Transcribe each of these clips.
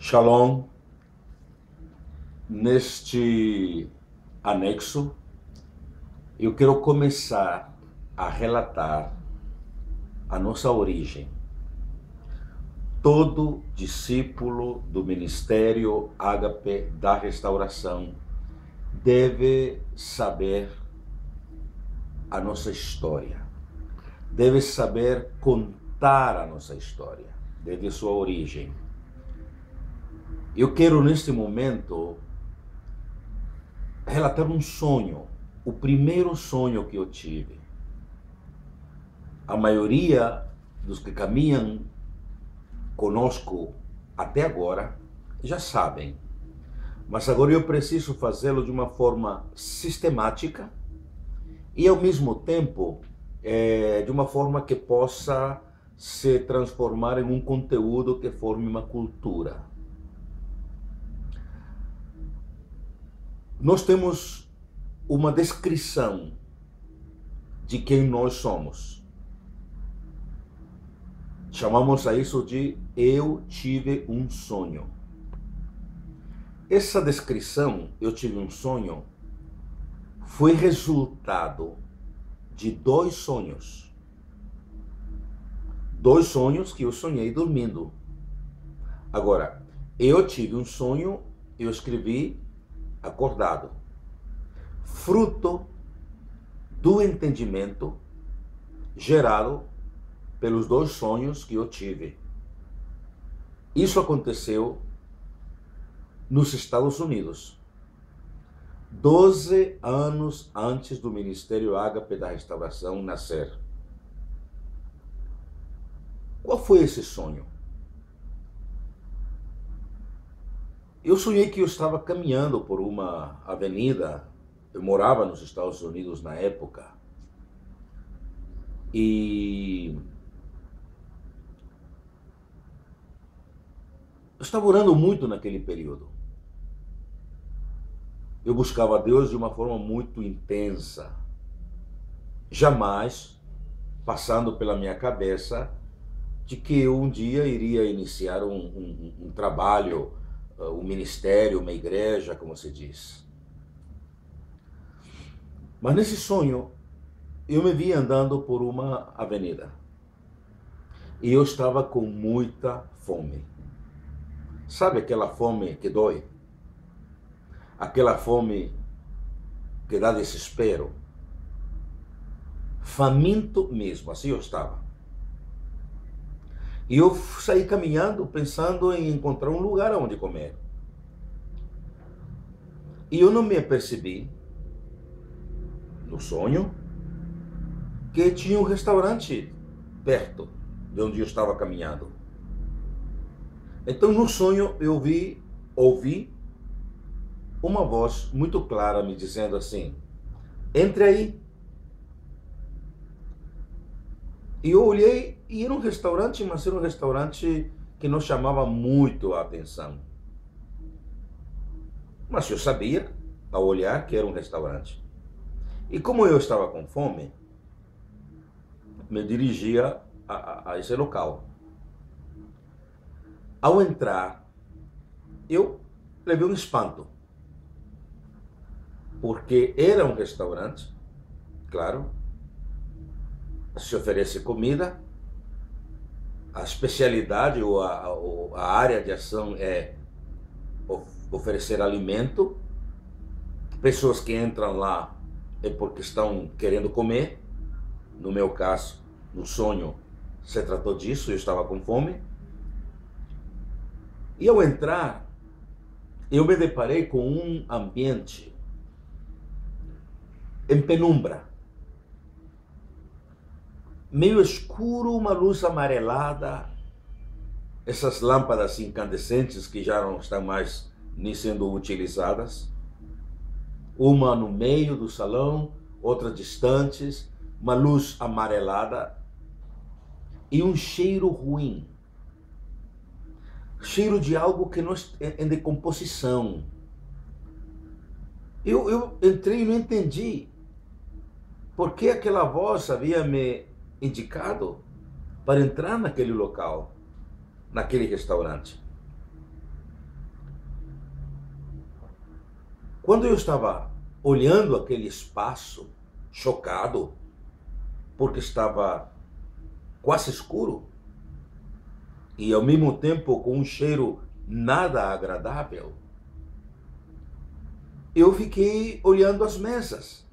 Shalom, neste anexo, eu quero começar a relatar a nossa origem. Todo discípulo do Ministério Ágape da Restauração deve saber a nossa história, deve saber contar a nossa história, desde sua origem. Eu quero, neste momento, relatar um sonho, o primeiro sonho que eu tive. A maioria dos que caminham conosco até agora já sabem, mas agora eu preciso fazê-lo de uma forma sistemática e, ao mesmo tempo, de uma forma que possa se transformar em um conteúdo que forme uma cultura. Nós temos uma descrição de quem nós somos. Chamamos a isso de eu tive um sonho. Essa descrição, eu tive um sonho, foi resultado de dois sonhos. Dois sonhos que eu sonhei dormindo. Agora, eu tive um sonho, eu escrevi acordado, fruto do entendimento gerado pelos dois sonhos que eu tive. Isso aconteceu nos Estados Unidos, 12 anos antes do Ministério Ágape da Restauração nascer. Qual foi esse sonho? Eu sonhei que eu estava caminhando por uma avenida. Eu morava nos Estados Unidos na época. E eu estava orando muito naquele período. Eu buscava a Deus de uma forma muito intensa. Jamais passando pela minha cabeça de que eu um dia iria iniciar um trabalho, um ministério, uma igreja, como se diz. Mas nesse sonho, eu me vi andando por uma avenida. E eu estava com muita fome. Sabe aquela fome que dói? Aquela fome que dá desespero? Faminto mesmo, assim eu estava. E eu saí caminhando, pensando em encontrar um lugar onde comer. E eu não me apercebi, no sonho, que tinha um restaurante perto de onde eu estava caminhando. Então, no sonho, eu ouvi uma voz muito clara me dizendo assim: entre aí. E eu olhei e era um restaurante, mas era um restaurante que não chamava muito a atenção. Mas eu sabia, ao olhar, que era um restaurante. E como eu estava com fome, me dirigia a esse local. Ao entrar, eu levei um espanto. Porque era um restaurante, claro, se oferece comida, a especialidade ou a área de ação é oferecer alimento. Pessoas que entram lá é porque estão querendo comer. No meu caso, no sonho, se tratou disso, eu estava com fome. E ao entrar, eu me deparei com um ambiente em penumbra, meio escuro, uma luz amarelada, essas lâmpadas incandescentes que já não estão mais nem sendo utilizadas, uma no meio do salão, outras distantes, uma luz amarelada e um cheiro ruim, cheiro de algo que não é em decomposição. Eu entrei e não entendi por que aquela voz havia me indicado para entrar naquele local, naquele restaurante. Quando eu estava olhando aquele espaço, chocado, porque estava quase escuro e ao mesmo tempo com um cheiro nada agradável, eu fiquei olhando as mesas.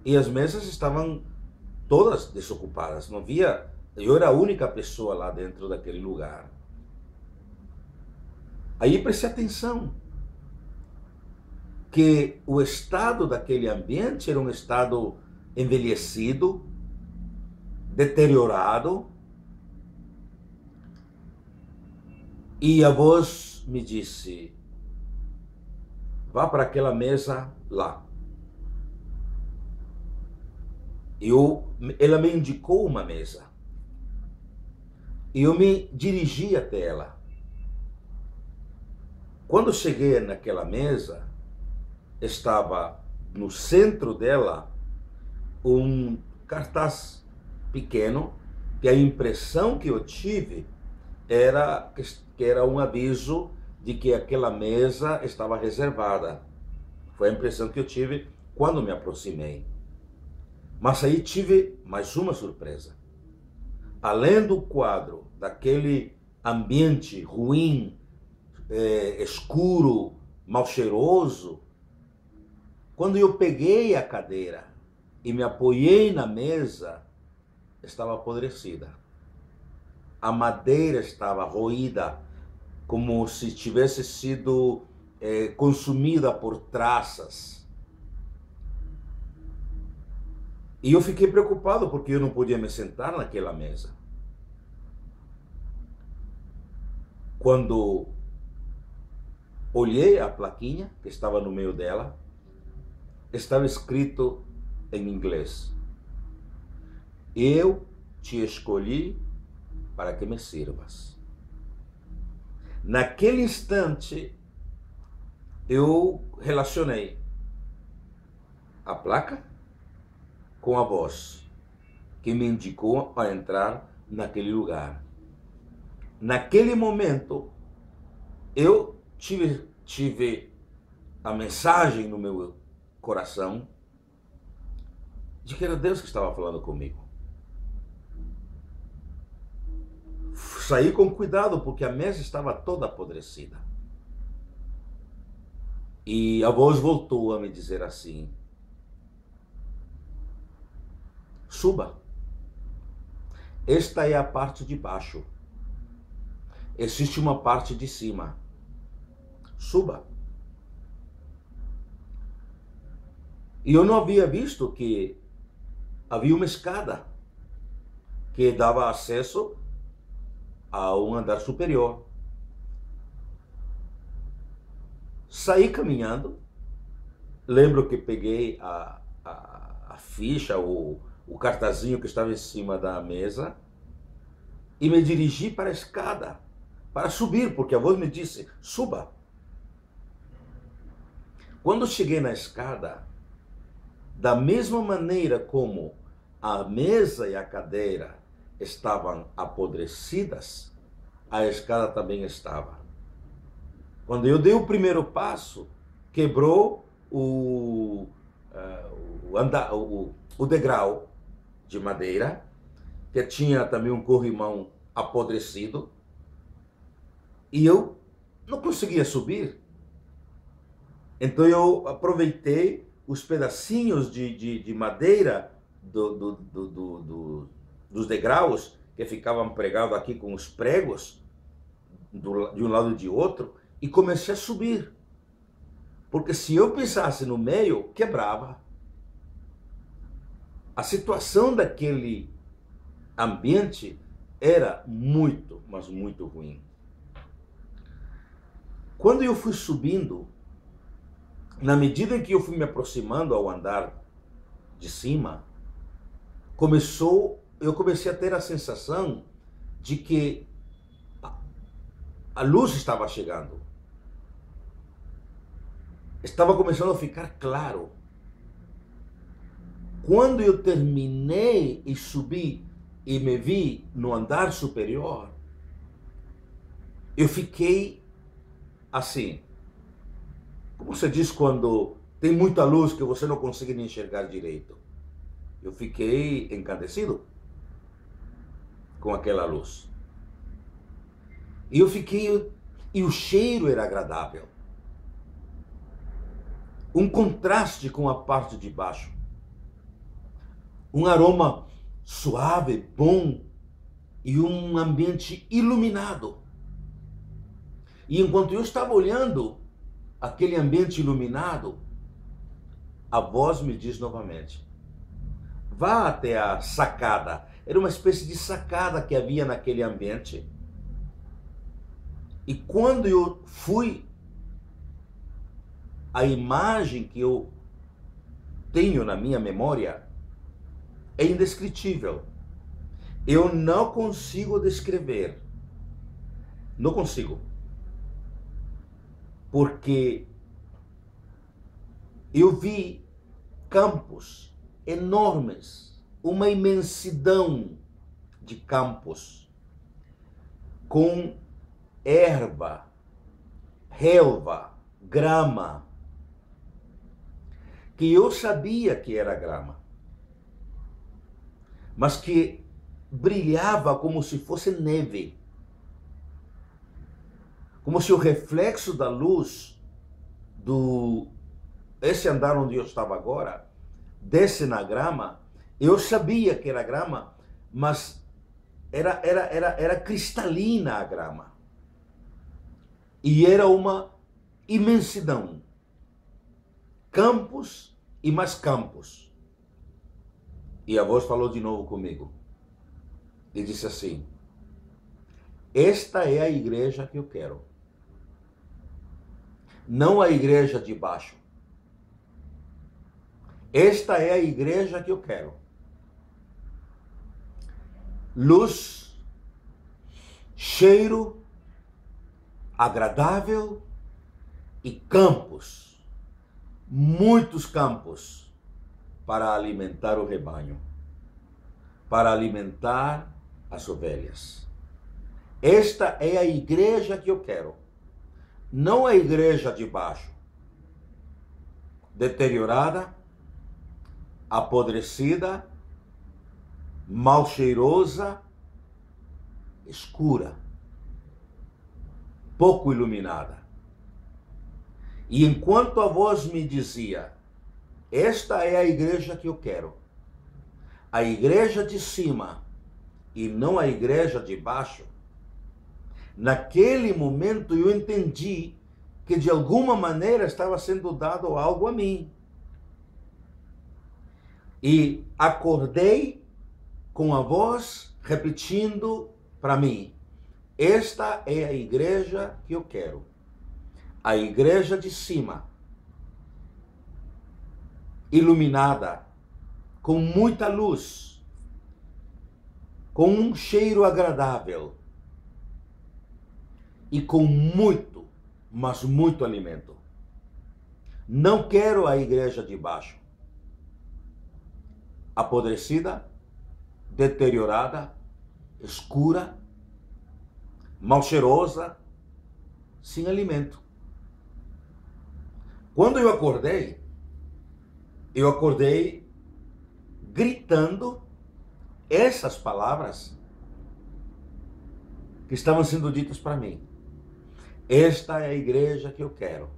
E as mesas estavam todas desocupadas, não havia, eu era a única pessoa lá dentro daquele lugar. Aí preste atenção que o estado daquele ambiente era um estado envelhecido, deteriorado, e a voz me disse: vá para aquela mesa lá. Ela me indicou uma mesa. E eu me dirigi até ela. Quando cheguei naquela mesa, estava no centro dela um cartaz pequeno, que a impressão que eu tive era que era um aviso de que aquela mesa estava reservada. Foi a impressão que eu tive quando me aproximei. Mas aí tive mais uma surpresa. Além do quadro, daquele ambiente ruim, escuro, mal cheiroso, quando eu peguei a cadeira e me apoiei na mesa, estava apodrecida. A madeira estava roída, como se tivesse sido consumida por traças. E eu fiquei preocupado porque eu não podia me sentar naquela mesa. Quando olhei a plaquinha que estava no meio dela, estava escrito em inglês: eu te escolhi para que me sirvas. Naquele instante, eu relacionei a placa com a voz que me indicou a entrar naquele lugar. Naquele momento, eu tive a mensagem no meu coração de que era Deus que estava falando comigo. Saí com cuidado porque a mesa estava toda apodrecida. E a voz voltou a me dizer assim: suba. Esta é a parte de baixo. Existe uma parte de cima. Suba. E eu não havia visto que havia uma escada que dava acesso a um andar superior. Saí caminhando. Lembro que peguei a ficha, o cartazinho que estava em cima da mesa e me dirigi para a escada, para subir, porque a voz me disse: suba. Quando cheguei na escada, da mesma maneira como a mesa e a cadeira estavam apodrecidas, a escada também estava. Quando eu dei o primeiro passo, quebrou o degrau de madeira, que tinha também um corrimão apodrecido, e eu não conseguia subir. Então eu aproveitei os pedacinhos de madeira dos degraus, que ficavam pregados aqui com os pregos, de um lado e de outro, e comecei a subir. Porque se eu pisasse no meio, quebrava. A situação daquele ambiente era muito, mas muito ruim. Quando eu fui subindo, na medida em que eu fui me aproximando ao andar de cima, eu comecei a ter a sensação de que a luz estava chegando. Estava começando a ficar claro. Quando eu terminei e subi e me vi no andar superior, eu fiquei assim. como você diz quando tem muita luz que você não consegue nem enxergar direito? Eu fiquei encandecido com aquela luz. E eu fiquei, e o cheiro era agradável. Um contraste com a parte de baixo. Um aroma suave, bom, e um ambiente iluminado. E enquanto eu estava olhando aquele ambiente iluminado, a voz me diz novamente: vá até a sacada. Era uma espécie de sacada que havia naquele ambiente. E quando eu fui, a imagem que eu tenho na minha memória é indescritível. Eu não consigo descrever. Não consigo. Porque eu vi campos enormes, uma imensidão de campos com erva, relva, grama, que eu sabia que era grama, mas que brilhava como se fosse neve, como se o reflexo da luz esse andar onde eu estava agora desse na grama. Eu sabia que era grama, mas era cristalina a grama. E era uma imensidão. Campos e mais campos. E a voz falou de novo comigo. E disse assim: esta é a igreja que eu quero. Não a igreja de baixo. Esta é a igreja que eu quero. Luz, cheiro agradável e campos, muitos campos, para alimentar o rebanho, para alimentar as ovelhas. Esta é a igreja que eu quero, não a igreja de baixo, deteriorada, apodrecida, mal cheirosa, escura, pouco iluminada. E enquanto a voz me dizia: esta é a igreja que eu quero, a igreja de cima e não a igreja de baixo, naquele momento eu entendi que de alguma maneira estava sendo dado algo a mim. E acordei com a voz repetindo para mim: esta é a igreja que eu quero. A igreja de cima, iluminada, com muita luz, com um cheiro agradável e com muito, mas muito alimento. Não quero a igreja de baixo, apodrecida, deteriorada, escura, mal cheirosa, sem alimento. Quando eu acordei gritando essas palavras que estavam sendo ditas para mim. Esta é a igreja que eu quero.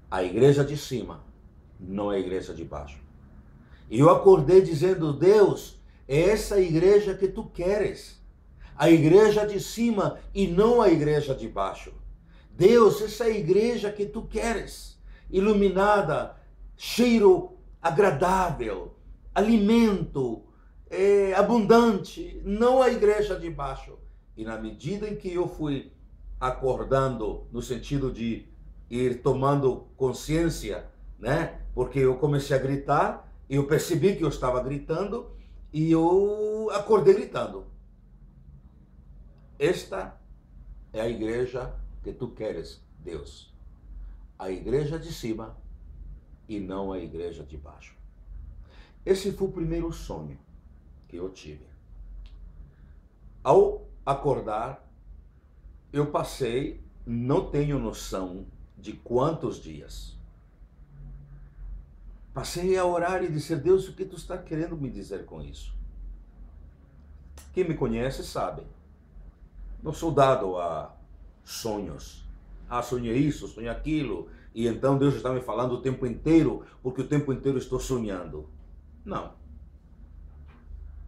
A igreja de cima, não a igreja de baixo. E eu acordei dizendo: Deus, é essa igreja que tu queres. A igreja de cima e não a igreja de baixo. Deus, essa é a igreja que tu queres. Iluminada, cheiro agradável, alimento abundante, não a igreja de baixo. E na medida em que eu fui acordando, no sentido de ir tomando consciência, né? Porque eu comecei a gritar, eu percebi que eu estava gritando e eu acordei gritando: esta é a igreja que tu queres, Deus. A igreja de cima e não a igreja de baixo. Esse foi o primeiro sonho que eu tive. Ao acordar, eu passei, não tenho noção de quantos dias. Passei a orar e dizer: Deus, o que tu está querendo me dizer com isso? Quem me conhece sabe. Não sou dado a sonhos. Ah, sonhei isso, sonhei aquilo. E então Deus está me falando o tempo inteiro, porque o tempo inteiro estou sonhando. Não.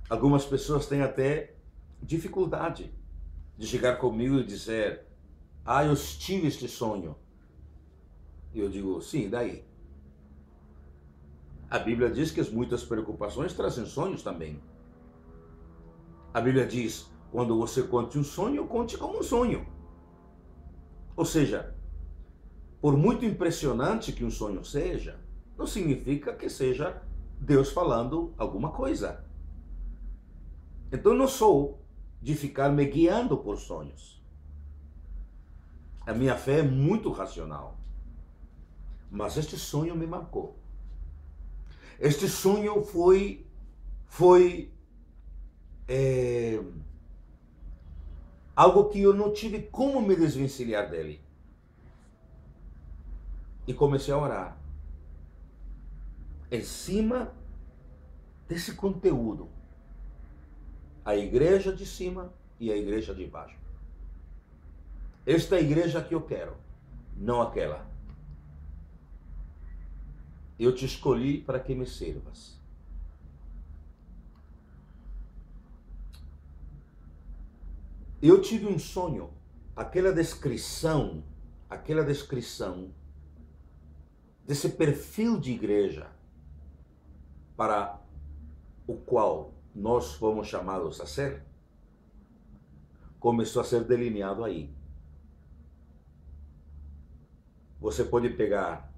Algumas pessoas têm até dificuldade de chegar comigo e dizer: ah, eu tive este sonho. E eu digo: sim, daí? A Bíblia diz que as muitas preocupações trazem sonhos também. A Bíblia diz: quando você conte um sonho, conte como um sonho. Ou seja, por muito impressionante que um sonho seja, não significa que seja Deus falando alguma coisa. Então eu não sou de ficar me guiando por sonhos. A minha fé é muito racional. Mas este sonho me marcou. Este sonho foi algo que eu não tive como me desvencilhar dele. E comecei a orar em cima desse conteúdo. A igreja de cima e a igreja de baixo. Esta é a igreja que eu quero, não aquela. Eu te escolhi para que me sirvas. Eu tive um sonho, aquela descrição desse perfil de igreja para o qual nós fomos chamados a ser, começou a ser delineado aí. Você pode pegar: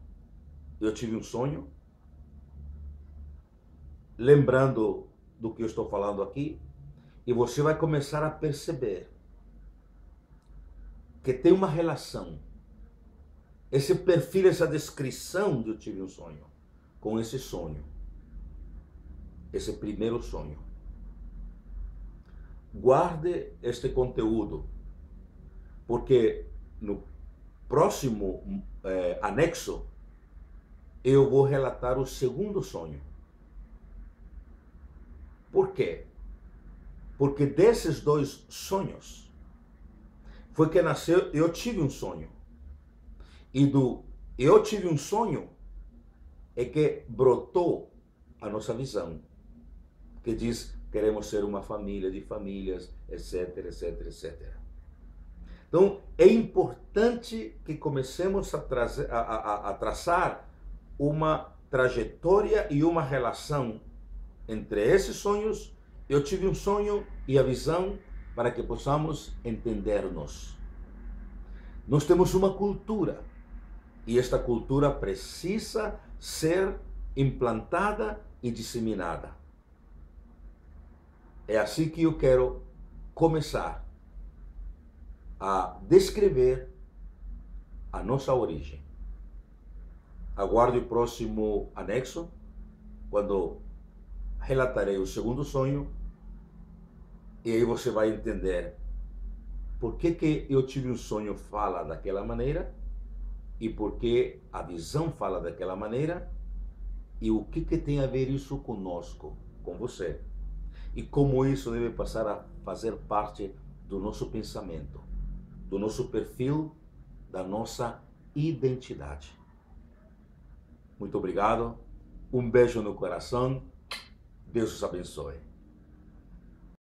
eu tive um sonho, lembrando do que eu estou falando aqui, e você vai começar a perceber que tem uma relação, esse perfil, essa descrição de eu tive um sonho, com esse sonho, esse primeiro sonho. Guarde este conteúdo, porque no próximo anexo eu vou relatar o segundo sonho. Por quê? Porque desses dois sonhos foi que nasceu eu tive um sonho. E do eu tive um sonho é que brotou a nossa visão, que diz: queremos ser uma família de famílias, etc, etc, etc. Então, é importante que comecemos a traçar uma trajetória e uma relação entre esses sonhos. Eu tive um sonho e a visão, para que possamos entender-nos. Nós temos uma cultura, e esta cultura precisa ser implantada e disseminada. É assim que eu quero começar a descrever a nossa origem. Aguarde o próximo anexo, quando relatarei o segundo sonho, e aí você vai entender por que eu tive um sonho fala daquela maneira, e por que a visão fala daquela maneira, e o que tem a ver isso conosco, com você, e como isso deve passar a fazer parte do nosso pensamento, do nosso perfil, da nossa identidade. Muito obrigado, um beijo no coração, Deus os abençoe.